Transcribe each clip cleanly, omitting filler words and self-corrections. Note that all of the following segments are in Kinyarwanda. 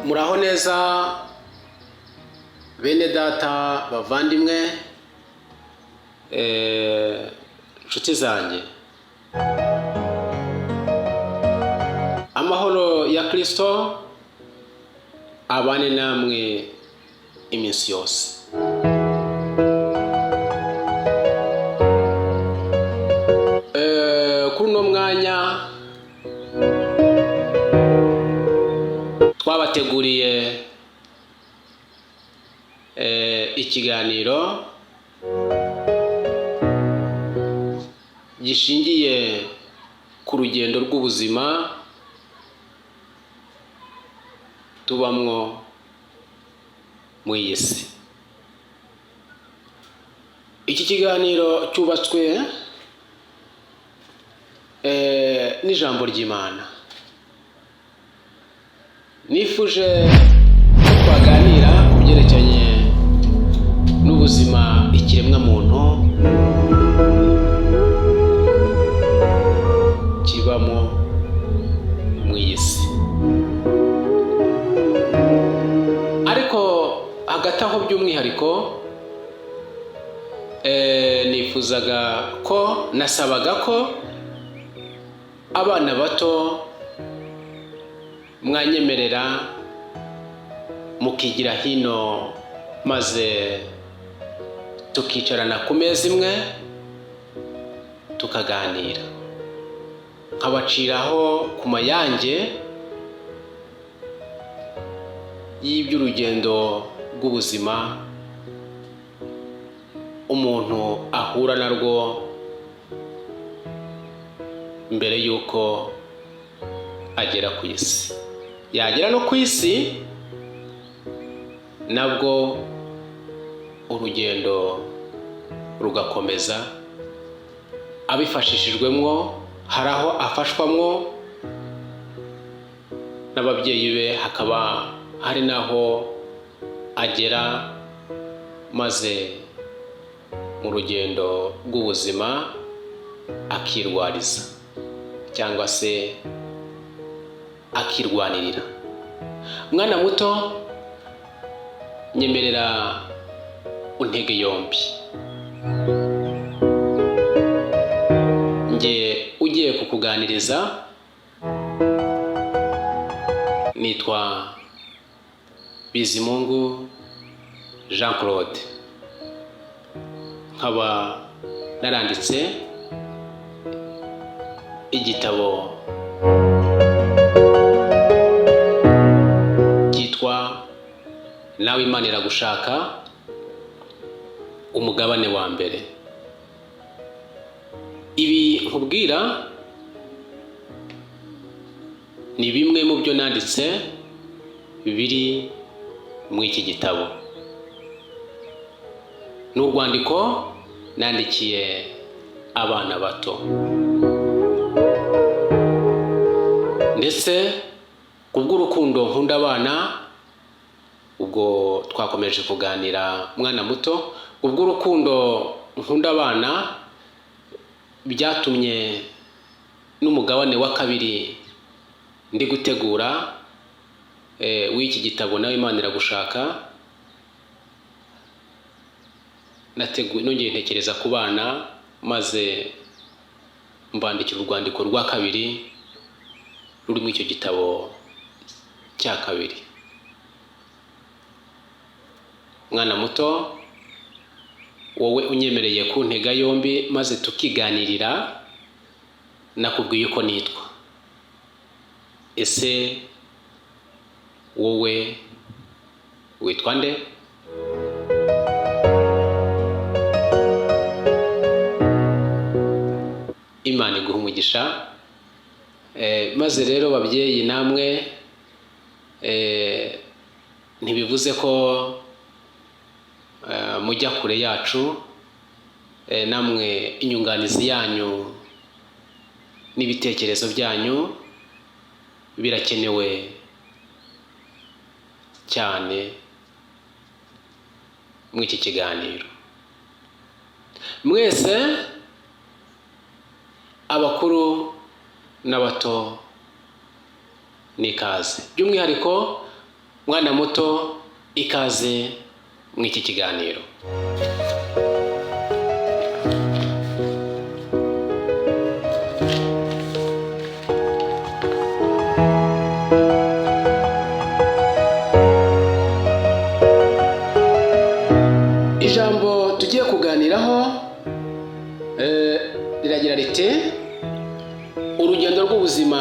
Muraho neza bene data bavandimwe, nshuti zanjye. Amahoro ya Kristo abane namwe iminsi yose. Kuri uno mwanya twabateguriye ikiganiro gishingiye ku rugendo rw'ubuzima tubamwo mu isi. Iki kiganiro cyubatswe n'ijambo ry'Imana. Nifuje ko twaganira ku byerekeranye n'ubuzima ikiremwa muntu kibamo mu isi. Ariko hagati aho by'umwihariko nasabaga ko abana bato mwanyemerera mukigira hino maze tukicarana ku meza imwe tukaganira, nkabaciraho ku mayange y'iby'urugendo rw'ubuzima umuntu ahura narwo mbere y'uko agera ku isi. Yagera no ku isi nabwo urugendo rugakomeza, abifashishijwemo hari aho afashwamwo n'ababyeyi be, hakaba hari naho agera maze mu rugendo rw'ubuzima akirwariza cyangwa se akirwanirira. Mwana muto, nyemerera untege yombi. Nge ugiye kukuganiriza nitwa Bizimungu Jean Claude, nkaba naranditse igitabo cyitwa Nawe Imana Iragushaka, umugabane wa mbere. Ibi nkubwira ni bimwe mu byo nanditse biri mu iki gitabo. N'urwandiko nandikiye abana bato, ndetse kubw'urukundo nkunda abana. Ubwo twakomeje kuganira mwana muto, kubw'urukundo nkunda abana byatumye n'umugabane wa kabiri ndi gutegura w'iki gitabo Nawe Imana Iragushaka. Nongeye ntekereza ku bana maze mbandikira urwandiko rwa kabiri rurimo icyo gitabo cya kabiri. Mwana muto, wowe unyemereye kuntega yombi maze tukiganirira, nakubwiye uko nitwa. Ese wowe witwa nde? Imana iguha umugisha. Maze rero babyeyi namwe, ntibivuze ko mujya kure yacu. Namwe inyunganizi yanyu n'ibitekerezo byanyu birakenewe cyane muri iki kiganiro. Mwese abakuru n'abato n'ikaze. By'umwihariko mwana muto, ikaze mw'iki kiganiro. Ijambo tugiye kuganiraho riragira riti urugendo rw'ubuzima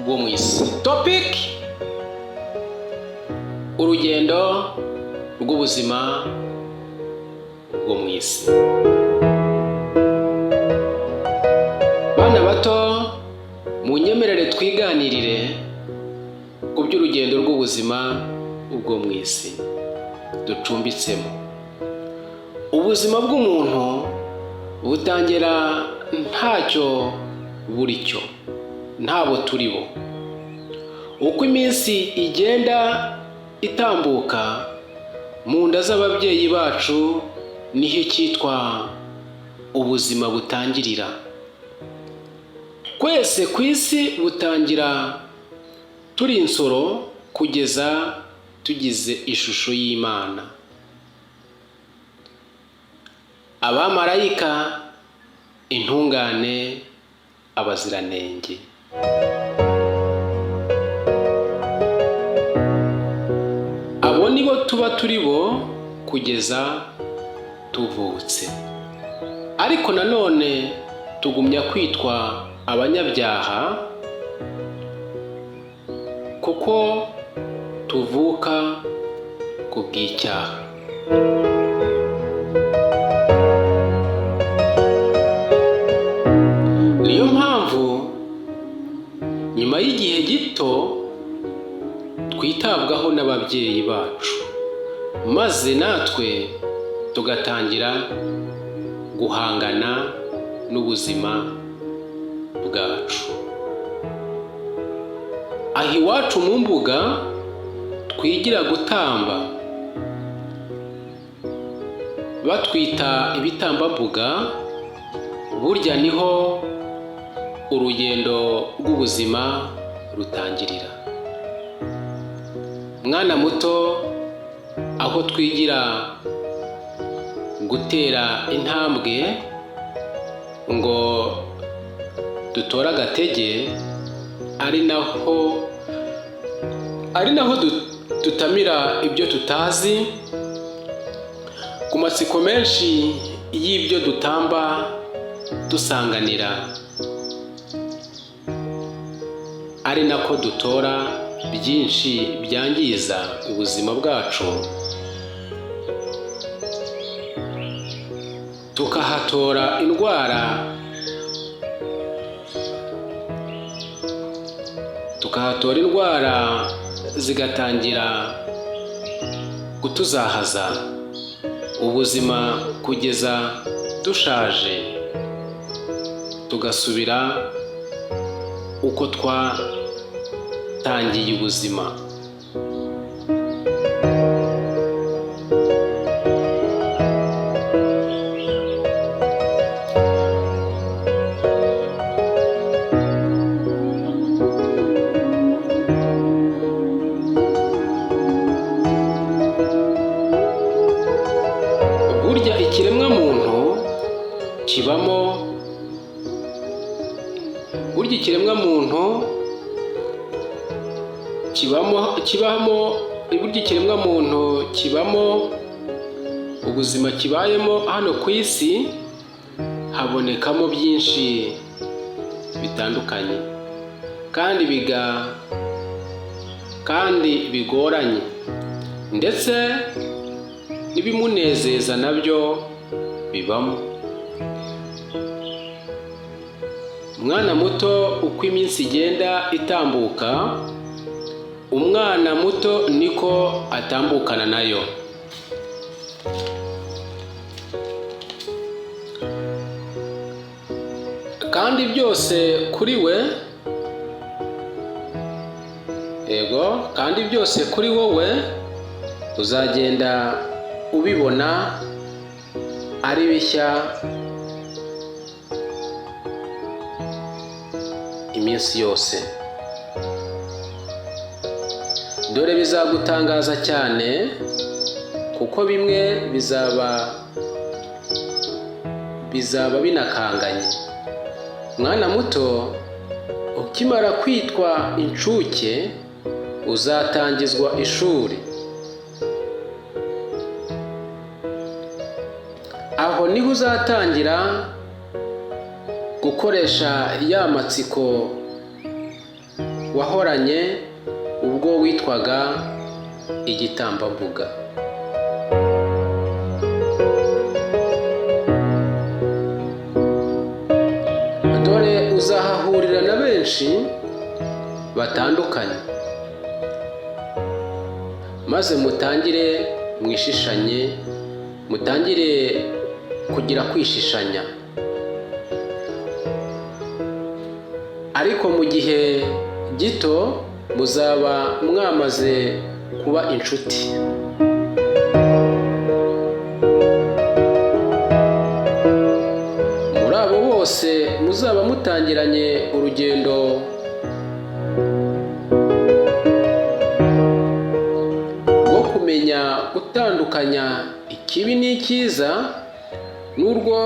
bwo mu isi. Topic: urugendo rw'ubuzima bwo mu isi. Bana bato, munyemerere twiganirire ku by'urugendo rw'ubuzima bwo mu isi ducumbitsemo. Ubuzima bw'umuntu butangira ntacyo buri cyo, ntabo turi bo. Uko iminsi igenda itambuka mu nda z'ababyeyi bacu, niho icyitwa ubuzima butangirira. Twese ku isi butangira turi insoro kugeza tugize ishusho y'Imana. Abamarayika, intungane, abaziranenge. Abo nibo tuba turi bo kugeza tuvutse. Ariko nanone tugumya kwitwa abanyabyaha kuko tuvuka ku bw'icyaha. Niyo mpamvu nyuma y'igihe gito twitabwaho n'ababyeyi bacu, maze natwe tugatangira guhangana n'ubuzima bwacu. Aho iwacu mu mbuga twigira gutamba, batwita ibitambambuga. Burya niho urugendo rw'ubuzima rutangirira. Mwana muto, aho twigira gutera intambwe ngo dutore agatege, ari naho dutamira ibyo tutazi, ku matsiko menshi y'ibyo dutamba dusanganira, ari nako dutora byinshi byangiza ubuzima bwacu, tukahatora indwara zigatangira kutuzahaza ubuzima kugeza dushaje, tugasubira uko twatangiye ubuzima. Burya ikiremwamuntu kibamo ubuzima kibayemo hano ku isi, habonekamo byinshi bitandukanye kandi bigoranye, ndetse n'ibimunezeza nabyo bibamo. Umwana muto, uko iminsi igenda itambuka, umwana muto niko atambukana nayo. Kandi byose kuri wowe uzagenda ubibona ari bishya iminsi yose. Dore bizagutangaza cyane, kuko bimwe bizaba binakanganye. Mwana muto, ukimara kwitwa inshuke uzatangizwa ishuri. Aho niho uzatangira gukoresha ya matsiko wahoranye ubwo witwaga igitambambuga. Dore uzahahurira na benshi batandukanye, maze mutangire mwishishanye, mutangire kugira kwishishanya. Ariko mu gihe gito muzaba mwamaze kuba inshuti. Muri abo bose muzaba mutangiranye urugendo rwo kumenya gutandukanya ikibi n'icyiza n'urwo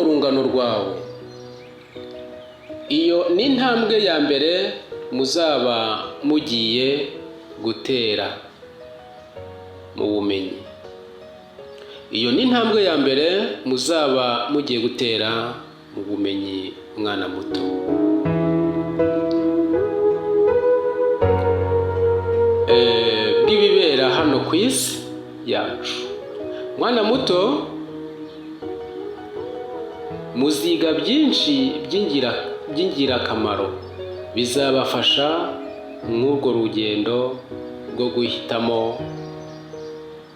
rungano rwawe. Iyo ni intambwe ya mbere muzaba mugiye gutera mu bumenyi. Iyo ni intambwe ya mbere muzaba mugiye gutera mu bumenyi, mwana muto. Bw'ibibera hano ku isi yacu. Mwana muto, muziga byinshi by'ingirakamaro bizabafasha mw'urwo rugendo rwo guhitamo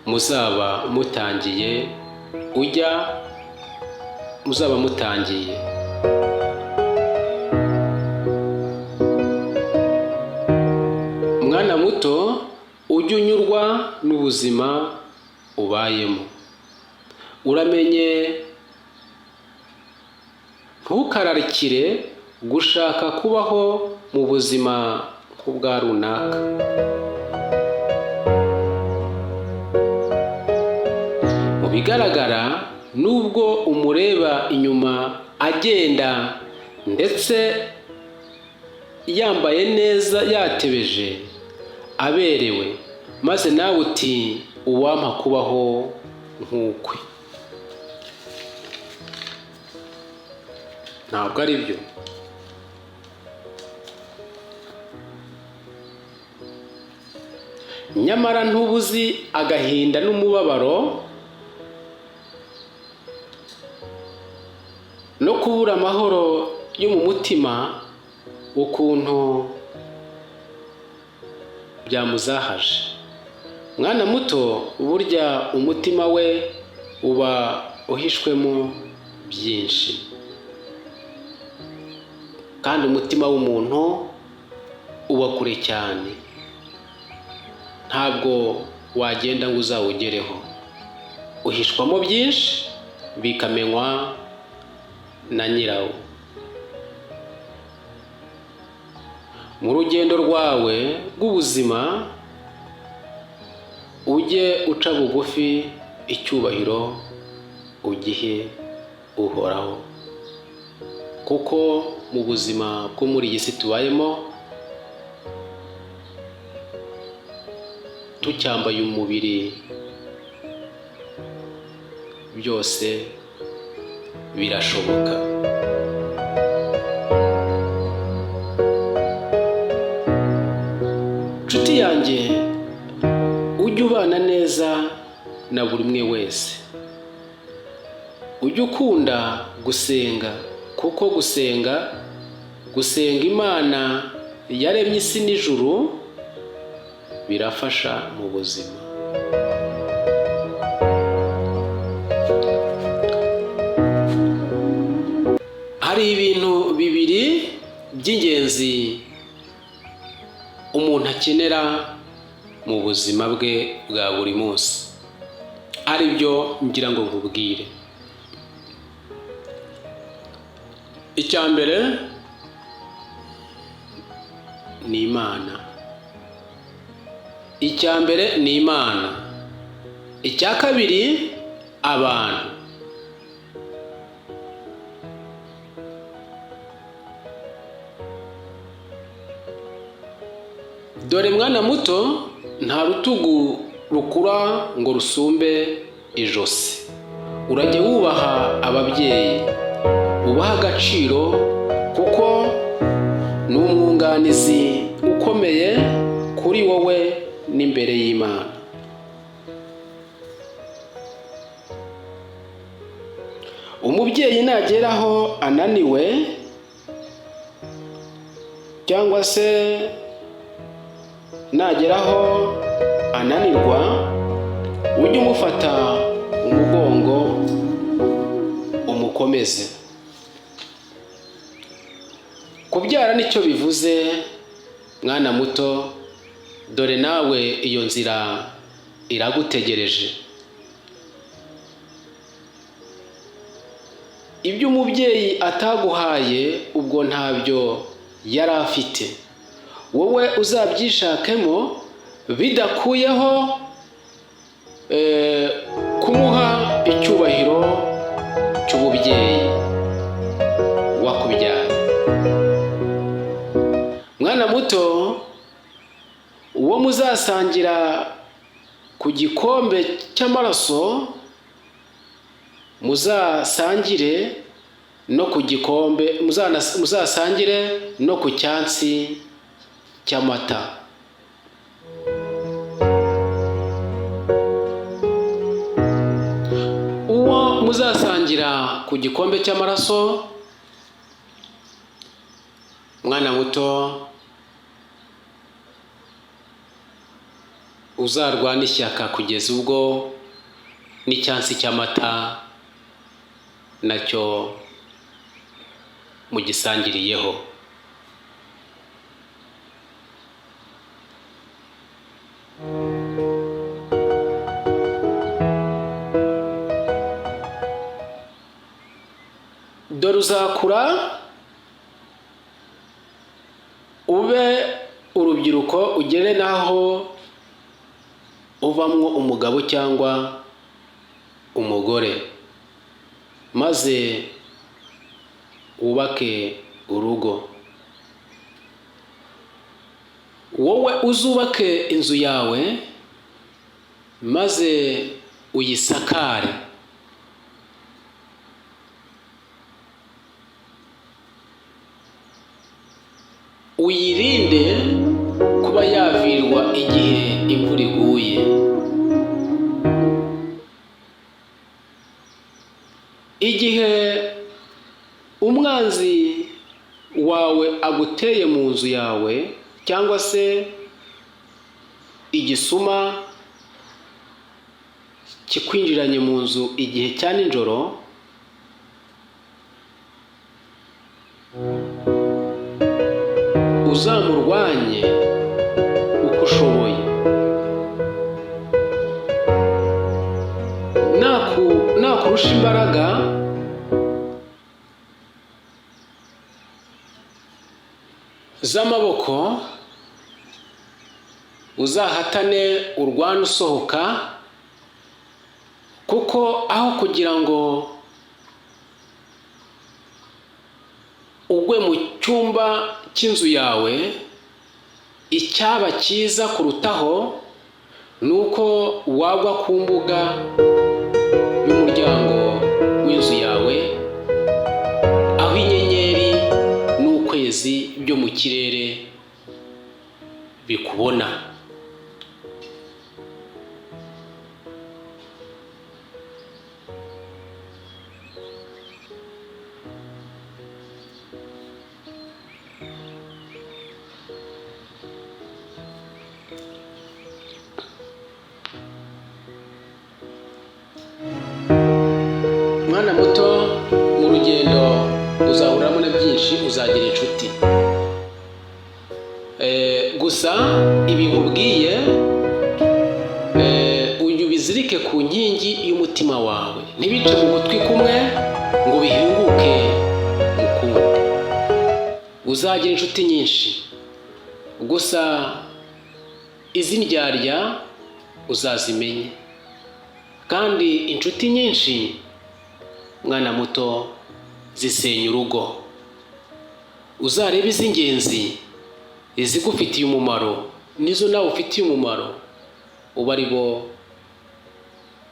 muzaba mutangiye. Mwana muto, ujye unyurwa n'ubuzima ubayemo. Uramenye, ntukararikire gushaka kubaho mu buzima nk'ubwa runaka. Mu bigaragara, nubwo umureba inyuma agenda ndetse yambaye neza, yatebeje, aberewe, maze nawe uti uwampa kubaho nk'ukwe. Ntabwo ari byo. Nyamara ntubuzi agahinda n'umubabaro no kubura amahoro yo mu mutima ukuntu byamuzahaje. Mwana muto, burya umutima we uba uhishwemo byinshi, kandi umutima w'umuntu uba kure cyane. Ntabwo wagenda ngo uzawugereho. Uhishwamo byinshi bikamenywa na nyirawo. Mu rugendo rwawe rw'ubuzima ujye uca bugufi icyubahiro ugihe uhoraho, kuko mu buzima bwo muri iyi si tubayemo, tucyambaye umubiri, byose birashoboka. Nshuti yanjye, ujye ubana neza na buri umwe wese. Ujye ukunda gusenga, kuko gusenga Imana yaremye isi n'ijuru birafasha mu buzima. Hari ibintu bibiri by'ingenzi umuntu akenera mu buzima bwe bwa buri munsi, ari byo ngira ngo nkubwire. Icya mbere ni Imana. Icya mbere ni Imana. Icya kabiri abantu. Dore mwana muto, nta rutugu rukura ngo rusumbe ijosi. Urajye wubaha ababyeyi, ubaha agaciro, kuko ni umwunganizi ukomeye kuri wowe n'imbere y'Imana. Umubyeyi nageraho ananiwe cyangwa se nageraho ananirwa, ujye umufata umugongo umukomeze. Kubyara nicyo bivuze mwana muto, dore nawe iyo nzira iragutegereje. Ibyo umubyeyi ataguhaye ubwo ntabyo yari afite, wowe uzabyishakemo bidakuyeho kumuha icyubahiro cy'ububyeyi wakubyaye. Mwana muto, uwo muzasangira ku gikombe cy'amaraso, muzasangire no ku gikombe, muzasangire no ku cyansi cy'amata. Uwo muzasangira ku gikombe cy'amaraso, mwana muto, uzarwana ishyaka kugeza ubwo n'icyansi cy'amata nacyo mugisangiriyeho. Dore uzakura ube urubyiruko, ugere naho uvamwo umugabo cyangwa umugore, maze wubake urugo. Wowe uzubake inzu yawe maze uyisakare. Uyirinde kuba yavirwa igihe imvura iguye. Igihe umwanzi wawe aguteye mu nzu yawe, cyangwa se igisuma kikwinjiranye mu nzu igihe cya nijoro, uzamurwanye uko ushoboye. Nakurusha imbaraga, z'amaboko, uzahatane urwane usohoka, kuko aho kugira ngo ugwe mu cyumba cy'inzu yawe, icyaba cyiza kurutaho nuko wagwa ku mbuga y'umuryango w'inzu yawe, aho inyenyeri n'ukwezi byo mu kirere bikubona. Mwana muto, mu rugendo uzahuramo na byinshi, uzagira inshuti. Gusa ibi nkubwiye ujye ubizirike ku nkingi y'umutima wawe, ntibice mu gutwi kumwe ngo bihinguke mu kundi. Uzagira inshuti nyinshi, gusa izi ndyarya uzazimenye, kandi inshuti nyinshi mwana muto zisenya urugo. Uzarebe iz'ingenzi, izigufitiye umumaro nizo nawe ufitiye umumaro, uba ari bo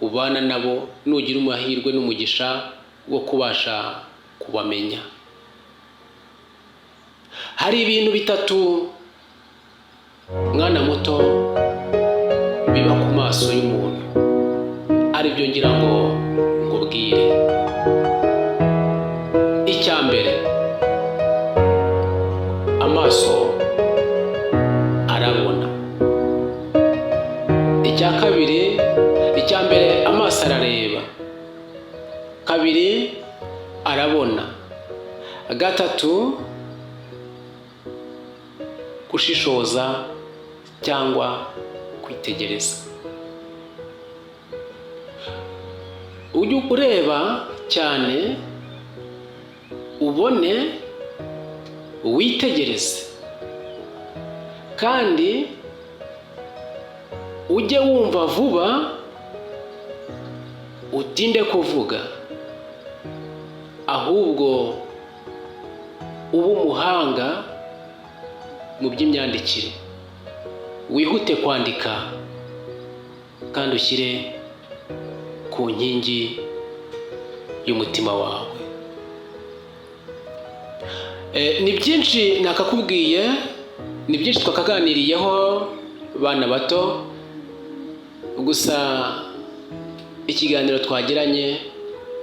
ubana nabo, nugira amahirwe n'umugisha wo kubasha kubamenya. Hari ibintu bitatu mwana muto biba ku maso y'umuntu, ari byo ngira ngo ngubwire. Icya mbere, amaso arabona. Icya mbere amaso arareba. Kabiri, arabona. Gatatu, gushishoza cyangwa kwitegereza. Ujye ureba cyane, ubone, witegereze, kandi ujye wumva vuba, utinde kuvuga, ahubwo ube umuhanga mu by'imyandikire. Wihute kwandika kandi ushyire ku nkingi y'umutima wawe. Ni byinshi nakakubwiye, ni byinshi twakaganiriyeho bana bato, gusa ikiganiro twagiranye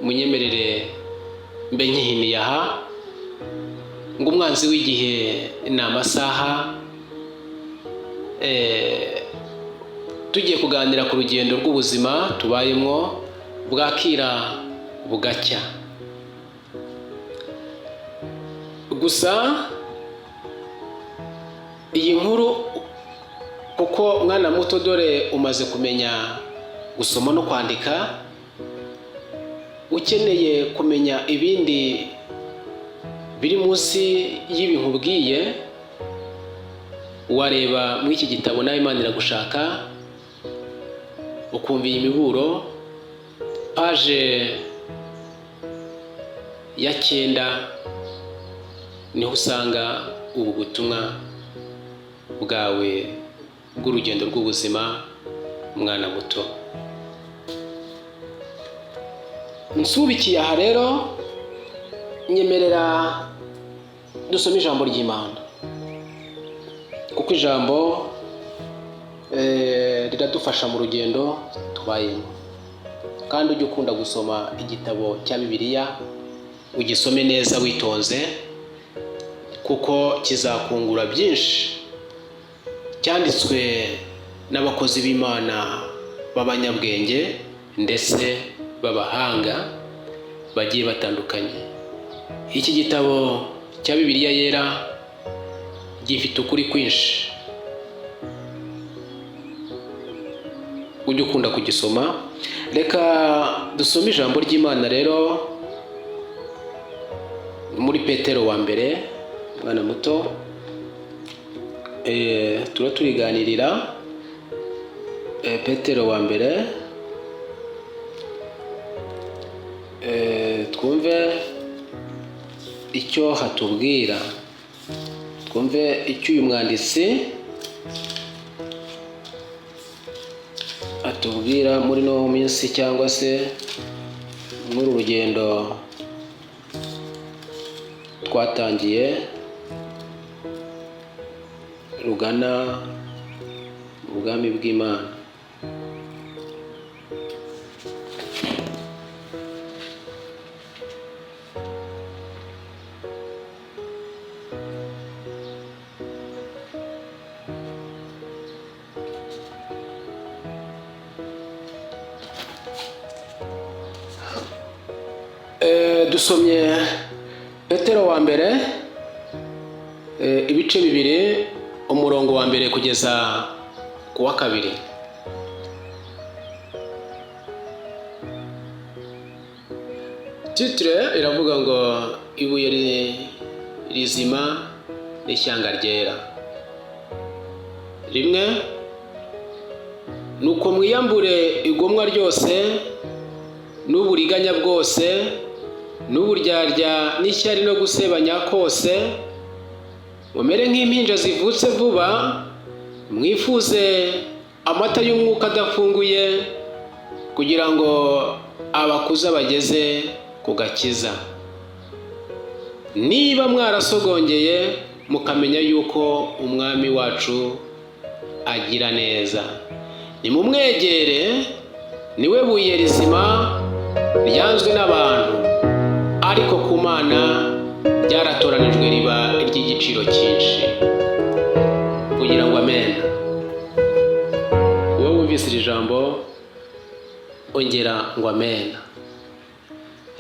munyemerere mbe nkihiniye aha, ngo umwanzi w'igihe ni amasaha. Tugiye kuganira ku rugendo rw'ubuzima tubayemo, bwakira bugacya. Gusa iyi nkuru, kuko mwana muto dore umaze kumenya gusoma no kwandika, ukeneye kumenya ibindi biri munsi y'ibi nkubwiye, wareba muri iki gitabo nawe Imana iragushaka, ukumva iyi miburo, paje ya 9 niho usanga ubu butumwa bwawe bw'urugendo rw'ubuzima mwana muto. Nsubikiye aha rero, nyemerera dusome ijambo ry'Imana, kuko ijambo riradufasha mu rugendo tubayemo. Kandi ujye ukunda gusoma igitabo cya Bibiliya, ugisome neza witonze, kuko kizakungura byinshi. Cyanditswe n'abakozi b'Imana b'abanyabwenge ndetse b'abahanga bagiye batandukanye. Iki gitabo cya Bibiliya yera gifite ukuri kwinshi. Ujye ukunda kugisoma. Reka dusome ijambo ry'Imana rero muri Petero wa mbere mwana muto. Turiganirira Petero wa mbere, twumve icyo hatubwira, twumve icyo uyu mwanditsi atubwira muri no minsi, cyangwa se muri urugendo twatangiye rugana ubwami bw'Imana. Dusomye Petero wa mbere, ibice 2, umurongo wa mbere kugeza ku wa 2. Titre iravuga ngo ibuye rizima n'ishyanga ryera. rimwe, nuko mwiyambure igomwa ryose n'uburiganya bwose n'uburyarya n'ishyari no gusebanya kose, mumere nk'impinja zivutse vuba, mwifuze amata y'umwuka adafunguye, kugira ngo abakuza bageze ku gakiza. Niba mwarasogongeye mukamenya yuko umwami wacu agira neza, nimumwegere, niwe buye rizima ryanzwe n'abantu, ariko ku Mana ryaratoranijwe riba iry'igiciro cyinshi. Kugira ngo amen. Wowe wumvise iri jambo ongera ngo amen.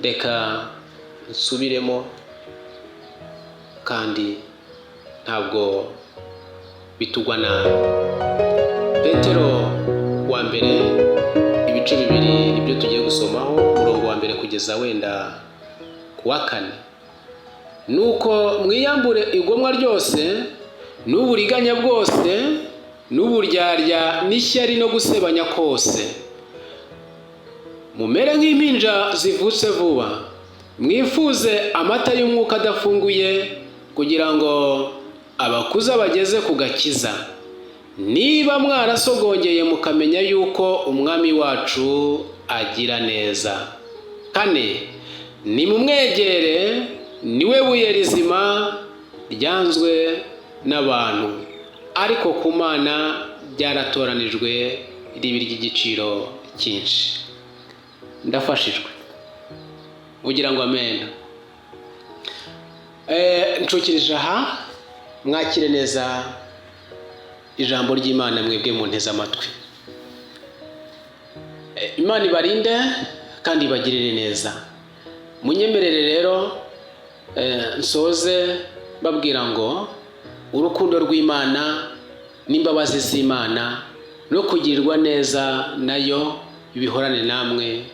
Reka nsubiremo, kandi ntabwo bitugwa nabi. Petero wa mbere ibice 2 nibyo tugiye gusomaho, umurongo wa mbere kugeza wenda ku wa 4. Nuko mwiyambure igomwa ryose n'uburiganya bwose n'uburyarya n'ishyari no gusebanya kose, mumere nk'impinja zivutse vuba, mwifuze amata y'umwuka adafunguye, kugira ngo abakuza bageze ku gakiza. Niba mwarasogongeye mukamenya yuko umwami wacu agira neza. 4, nimumwegere, niwe buye rizima ryanzwe n'abantu, ariko ku Mana ryaratoranijwe ribi ry'igiciro cyinshi. Ndafashijwe. Ugira ngo amen. Ncukirije aha, mwakire neza ijambo ry'Imana mwebwe mu nteze amatwi. Imana ibarinde kandi ibagirire neza. Munyemerere rero nsoze babwira ngo urukundo rw'Imana n'imbabazi z'Imana no kugirirwa neza nayo bihorane namwe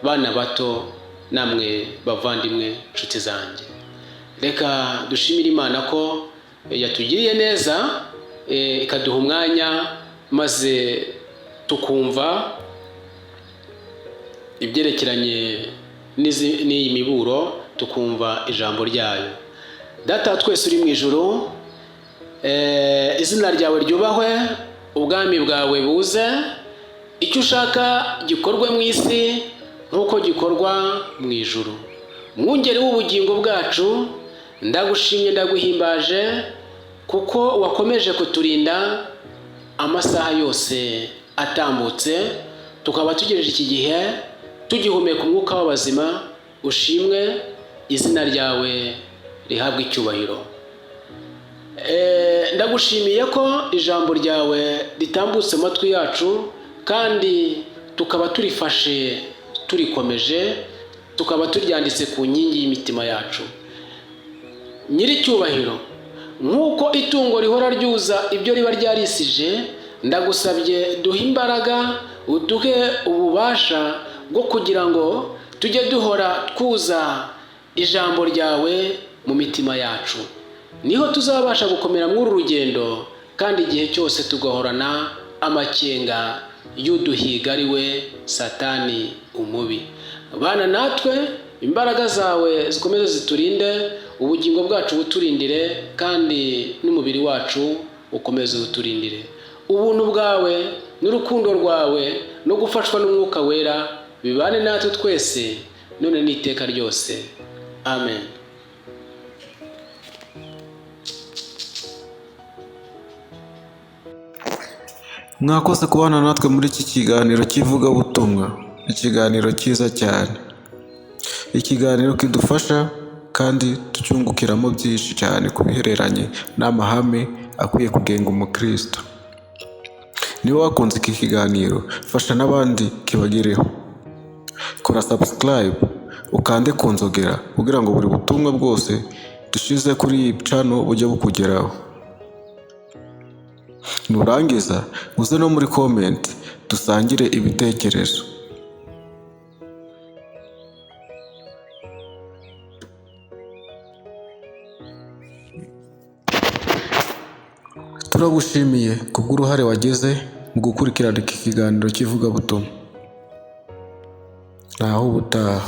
bana bato, namwe bavandimwe, nshuti zanjye. Reka dushimire Imana ko yatugiriye neza, ikaduha umwanya maze tukumva ibyerekeranye n'iyi miburo, tukumva ijambo ryayo. Data twese uri mu ijuru, izina ryawe ryubahwe, ubwami bwawe buze, icyo ushaka gikorwe mu isi nk'uko gikorwa mu ijuru. Mwungeri w'ubugingo bwacu, ndagushimye ndaguhimbaje kuko wakomeje kuturinda amasaha yose atambutse, tukaba tugejeje iki gihe tugihumeka umwuka w'abazima. Ushimwe, izina ryawe rihabwe icyubahiro. Ndagushimiye ko ijambo ryawe ritambutse amatwi yacu, kandi tukaba turifashe turikomeje, tukaba turyanditse ku nkingi y'imitima yacu. Nyiricyubahiro, nk'uko itungo rihora ryuza ibyo riba ryarisije, ndagusabye duhe imbaraga, uduhe ububasha bwo kugira ngo tujye duhora twuza ijambo ryawe mu mitima yacu. Niho tuzabasha gukomera muri uru rugendo, kandi igihe cyose tugahorana amakenga y'uduhiga ari we Satani umubi. Bana natwe, imbaraga zawe zikomeze ziturinde, ubugingo bwacu buturindire, kandi n'umubiri wacu ukomeze uturindire. Ubuntu bwawe n'urukundo rwawe no gufashwa n'umwuka wera bibane natwe twese none n'iteka ryose. Amen. Mwakoze kubana natwe muri iki kiganiro cy'ivugabutumwa, ikiganiro cyiza cyane, ikiganiro kidufasha kandi tucyungukiramo byinshi cyane ku bihereranye n'amahame akwiye kugenga umukristo. Niba wakunze iki kiganiro, fasha n'abandi kibagereho. Kora subscribe, ukande ku nzogera kugira ngo buri butumwa bwose dushize kuri iyi channel bujye bukugeraho. Nurangiza uze no muri comment dusangire ibitekerezo. Turagushimiye kubw'uruhare wagize mu gukurikirana iki kiganiro cy'ivugabutumwa. Naho ubutaha.